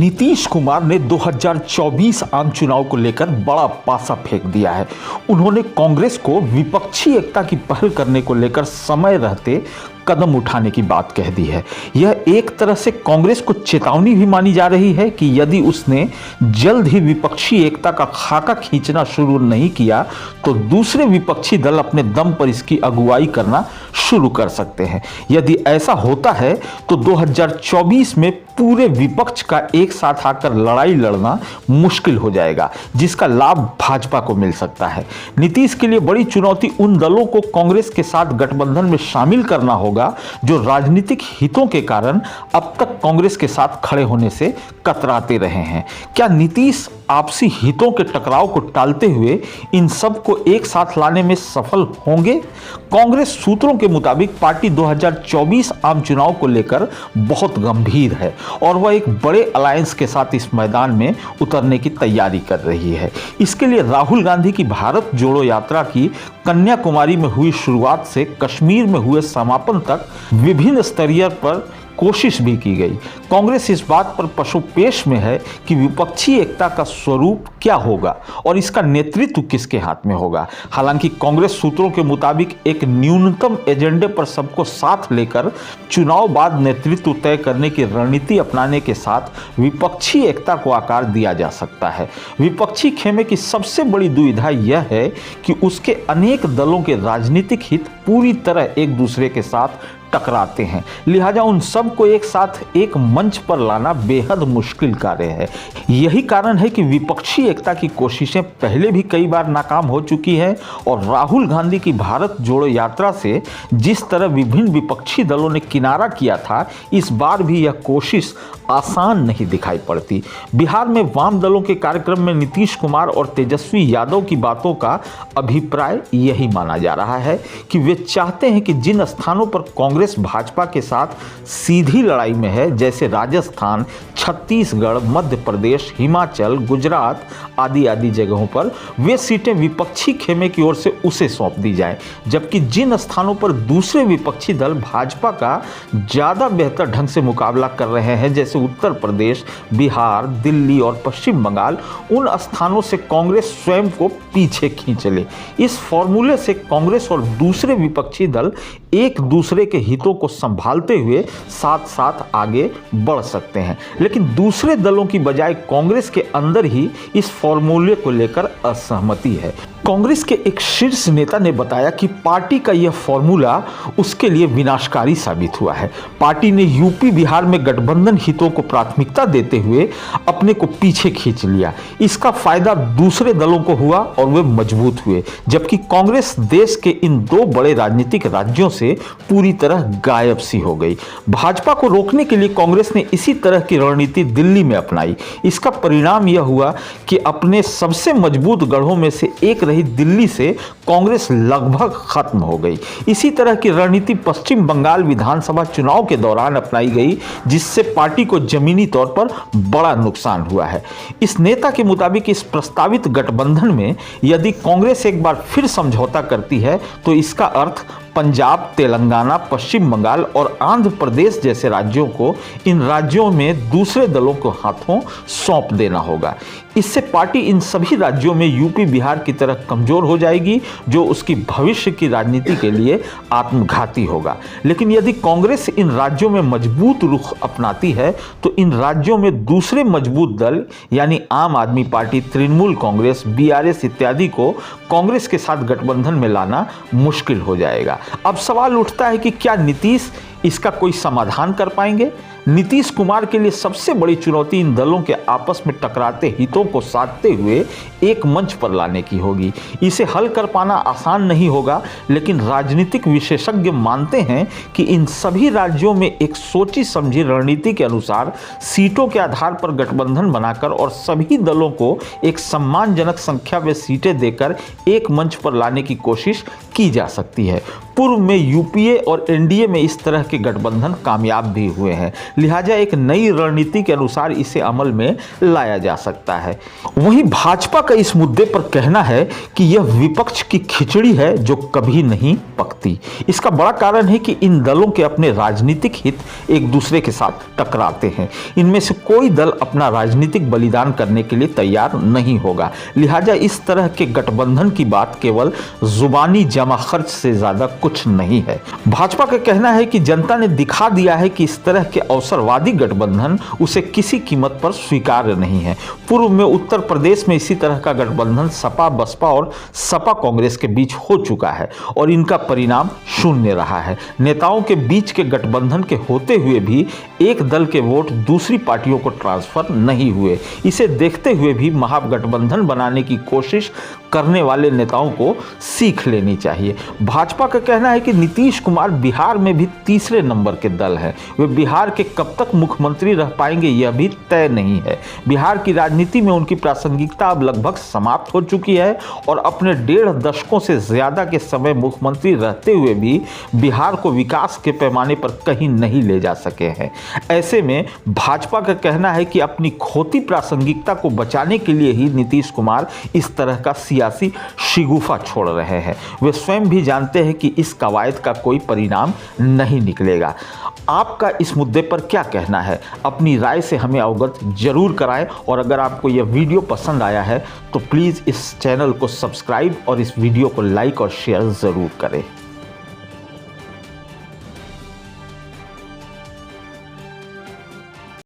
नीतीश कुमार ने 2024 आम चुनाव को लेकर बड़ा पासा फेंक दिया है। उन्होंने कांग्रेस को विपक्षी एकता की पहल करने को लेकर समय रहते कदम उठाने की बात कह दी है। यह एक तरह से कांग्रेस को चेतावनी भी मानी जा रही है कि यदि उसने जल्द ही विपक्षी एकता का खाका खींचना शुरू नहीं किया तो दूसरे विपक्षी दल अपने दम पर इसकी अगुवाई करना शुरू कर सकते हैं। यदि ऐसा होता है तो 2024 में पूरे विपक्ष का एक साथ आकर लड़ाई लड़ना मुश्किल हो जाएगा, जिसका लाभ भाजपा को मिल सकता है। नीतीश के लिए बड़ी चुनौती उन दलों को कांग्रेस के साथ गठबंधन में शामिल करना होगा जो राजनीतिक हितों के कारण अब तक कांग्रेस के साथ खड़े होने से कतराते रहे हैं। क्या नीतीश आपसी हितों के टकराव को टालते हुए इन सब को एक साथ लाने में सफल होंगे? कांग्रेस सूत्रों के मुताबिक पार्टी 2024 आम चुनाव को लेकर बहुत गंभीर है और वह एक बड़े अलायंस के साथ इस मैदान में उतरने की तैयारी कर रही है। इसके लिए राहुल गांधी की भारत जोड़ो यात्रा की कन्याकुमारी में हुई शुरुआत से कश्मीर में हुए समापन तक विभिन्न स्तरीय पर कोशिश भी की गई। कांग्रेस इस बात पर पशुपेश में है कि विपक्षी एकता का स्वरूप क्या होगा और इसका नेतृत्व किसके हाथ में होगा। हालांकि कांग्रेस सूत्रों के मुताबिक एक न्यूनतम एजेंडे पर सबको साथ लेकर चुनाव बाद नेतृत्व तय करने की रणनीति अपनाने के साथ विपक्षी एकता को आकार दिया जा सकता है। विपक्षी खेमे की सबसे बड़ी दुविधा यह है कि उसके अनेक दलों के राजनीतिक हित पूरी तरह एक दूसरे के साथ टकराते हैं, लिहाजा उन सब को एक साथ एक मंच पर लाना बेहद मुश्किल कार्य है। यही कारण है कि विपक्षी एकता की कोशिशें पहले भी कई बार नाकाम हो चुकी हैं और राहुल गांधी की भारत जोड़ो यात्रा से जिस तरह विभिन्न विपक्षी दलों ने किनारा किया था, इस बार भी यह कोशिश आसान नहीं दिखाई पड़ती। बिहार में वाम दलों के कार्यक्रम में नीतीश कुमार और तेजस्वी यादव की बातों का अभिप्राय यही माना जा रहा है कि वे चाहते हैं कि जिन स्थानों पर कांग्रेस भाजपा के साथ सीधी लड़ाई में है, जैसे राजस्थान, छत्तीसगढ़, मध्य प्रदेश, हिमाचल, गुजरात आदि जगहों पर वे सीटें विपक्षी खेमे की ओर से उसे सौंप दी जाए, जबकि जिन स्थानों पर दूसरे विपक्षी दल भाजपा का ज़्यादा बेहतर ढंग से मुकाबला कर रहे हैं, जैसे उत्तर प्रदेश, बिहार, दिल्ली और पश्चिम बंगाल, उन स्थानों से कांग्रेस स्वयं को पीछे खींच ले। इस फॉर्मूले से कांग्रेस और दूसरे विपक्षी दल एक दूसरे के हितों को संभालते हुए साथ साथ आगे बढ़ सकते हैं, लेकिन दूसरे दलों की बजाय कांग्रेस के अंदर ही इस फॉर्मूले को लेकर असहमति है। कांग्रेस के एक शीर्ष नेता ने बताया कि पार्टी का यह फॉर्मूला उसके लिए विनाशकारी साबित हुआ है। पार्टी ने यूपी बिहार में गठबंधन हितों को प्राथमिकता देते हुए अपने को पीछे खींच लिया। इसका फायदा दूसरे दलों को हुआ और वे मजबूत हुए, जबकि कांग्रेस देश के इन दो बड़े राजनीतिक राज्यों से पूरी तरह गायब सी हो गई। भाजपा को रोकने के लिए कांग्रेस ने इसी तरह की रणनीति दिल्ली में अपनाई। इसका परिणाम यह हुआ कि अपने सबसे मजबूत गढ़ों में से एक रही दिल्ली से कांग्रेस लगभग खत्म हो गई। इसी तरह की रणनीति पश्चिम बंगाल विधानसभा चुनाव के दौरान अपनाई गई, जिससे पार्टी को जमीनी तौर पर बड़ा नुकसान हुआ है। इस नेता के मुताबिक इस प्रस्तावित गठबंधन में यदि कांग्रेस एक बार फिर समझौता करती है तो इसका अर्थ पंजाब, तेलंगाना, पश्चिम बंगाल और आंध्र प्रदेश जैसे राज्यों को इन राज्यों में दूसरे दलों को हाथों सौंप देना होगा। इससे पार्टी इन सभी राज्यों में यूपी बिहार की तरह कमजोर हो जाएगी, जो उसकी भविष्य की राजनीति के लिए आत्मघाती होगा। लेकिन यदि कांग्रेस इन राज्यों में मजबूत रुख अपनाती है तो इन राज्यों में दूसरे मजबूत दल यानी आम आदमी पार्टी, तृणमूल कांग्रेस, बीआरएस इत्यादि को कांग्रेस के साथ गठबंधन में लाना मुश्किल हो जाएगा। अब सवाल उठता है कि क्या नीतीश इसका कोई समाधान कर पाएंगे? नीतीश कुमार के लिए सबसे बड़ी चुनौती इन दलों के आपस में टकराते हितों को साधते हुए एक मंच पर लाने की होगी। इसे हल कर पाना आसान नहीं होगा, लेकिन राजनीतिक विशेषज्ञ मानते हैं कि इन सभी राज्यों में एक सोची समझी रणनीति के अनुसार सीटों के आधार पर गठबंधन बनाकर और सभी दलों को एक सम्मानजनक संख्या में सीटें देकर एक मंच पर लाने की कोशिश की जा सकती है। पूर्व में यूपीए और एनडीए में इस तरह के गठबंधन कामयाब भी हुए हैं, लिहाजा एक नई रणनीति के अनुसार इसे अमल में लाया जा सकता है। वहीं भाजपा का इस मुद्दे पर कहना है कि यह विपक्ष की खिचड़ी है जो कभी नहीं पकती। इसका बड़ा कारण है कि इन दलों के अपने राजनीतिक हित एक दूसरे के साथ टकराते हैं। इनमें से कोई दल अपना राजनीतिक बलिदान करने के लिए तैयार नहीं होगा। लिहाजा इस तरह के गठबंधन की बात केवल जुबानी जमा खर्च से ज्यादा कुछ नहीं है। भाजपा का कहना है कि जनता ने दिखा दिया है कि इस तरह के अवसरवादी गठबंधन उसे किसी कीमत पर स्वीकार्य नहीं है। पूर्व में उत्तर प्रदेश में इसी तरह का गठबंधन सपा बसपा और सपा कांग्रेस के बीच हो चुका है और इनका परिणाम शून्य रहा है। नेताओं के बीच के गठबंधन के होते हुए भी एक दल के वोट दूसरी पार्टियों को ट्रांसफर नहीं हुए। इसे देखते हुए भी महागठबंधन बनाने की कोशिश करने वाले नेताओं को सीख लेनी चाहिए। भाजपा का कहना है कि नीतीश कुमार बिहार में भी तीसरे नंबर के दल है। वे बिहार के कब तक मुख्यमंत्री रह पाएंगे यह भी तय नहीं है। बिहार की राजनीति में उनकी प्रासंगिकता अब लगभग समाप्त हो चुकी है और अपने 1.5 दशकों से ज्यादा के समय मुख्यमंत्री रहते हुए भी बिहार को विकास के पैमाने पर कहीं नहीं ले जा सके हैं। ऐसे में भाजपा का कहना है कि अपनी खोती प्रासंगिकता को बचाने के लिए ही नीतीश कुमार इस तरह का सियासी शिगुफा छोड़ रहे हैं। वे स्वयं भी जानते हैं कि इस कवायद का कोई परिणाम नहीं निकलेगा। आपका इस मुद्दे पर क्या कहना है? अपनी राय से हमें अवगत जरूर कराएं और अगर आपको यह वीडियो पसंद आया है तो प्लीज़ इस चैनल को सब्सक्राइब और इस वीडियो को लाइक और शेयर ज़रूर करें।